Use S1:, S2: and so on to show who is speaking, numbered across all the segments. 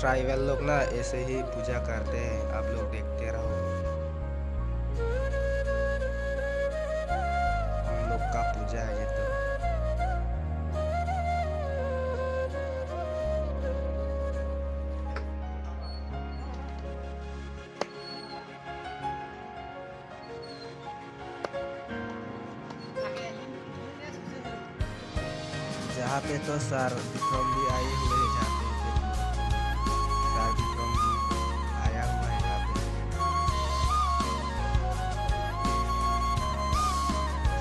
S1: Tribal लोग ना ऐसे ही पूजा करते हैं, आप लोग देखते रहो। हम लोग का पूजा है ये तो। जहाँ पे तो सर विक्रम भी आए हुए हैं, जहाँ पे सर विक्रम जी आया हुआ है यहाँ पे।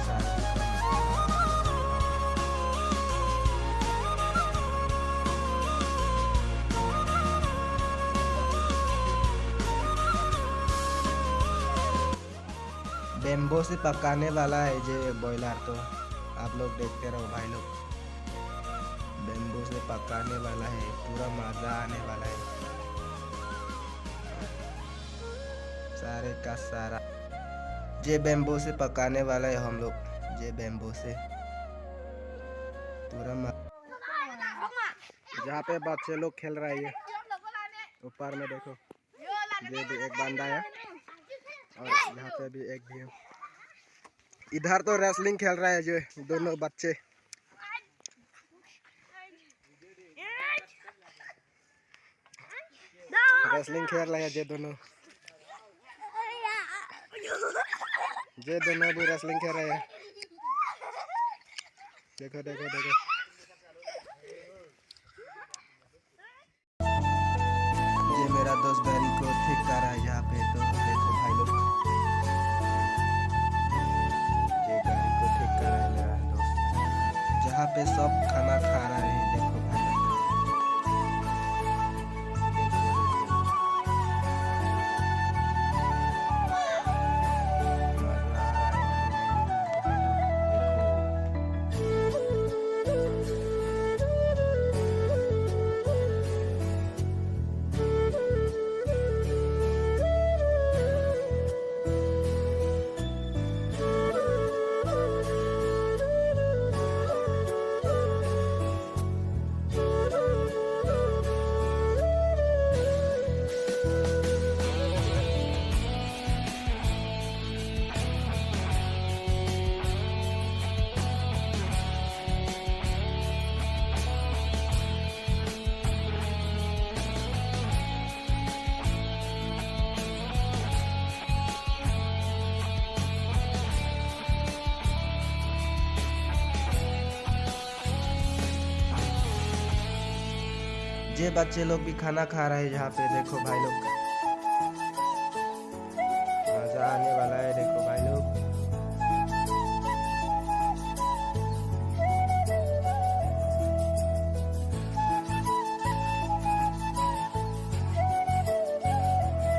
S1: सर विक्रम बेम्बो से पकाने वाला है ये बॉयलर, तो आप लोग देखते रहो भाई लोग। बेम्बो से पकाने वाला है, पूरा मजा आने वाला है सारे का सारा। ये बेम्बो से पकाने वाला है हम लोग, ये बेम्बो से पूरा जहाँ पे बच्चे लोग खेल रहा है। ये ऊपर में देखो, ये भी एक बंदा है और यहाँ पे भी एक भी है। इधर तो रेसलिंग खेल रहा है जो दोनों बच्चे। रेसलिंग खेल रहे हैं ये दोनों भी रेसलिंग खेल रहे हैं। देखो देखो देखो, ये मेरा दोस्त गाड़ी को ठीक कर रहा है यहाँ पे, तो देखो भाई लोग, ये गाड़ी को ठीक कर रहा है मेरा दोस्त, जहाँ पे सब खाना खा रहा है। देखो भाई लोग, ये बच्चे लोग भी खाना खा रहे हैं यहाँ पे। देखो भाई लोग, मजा आने वाला है। देखो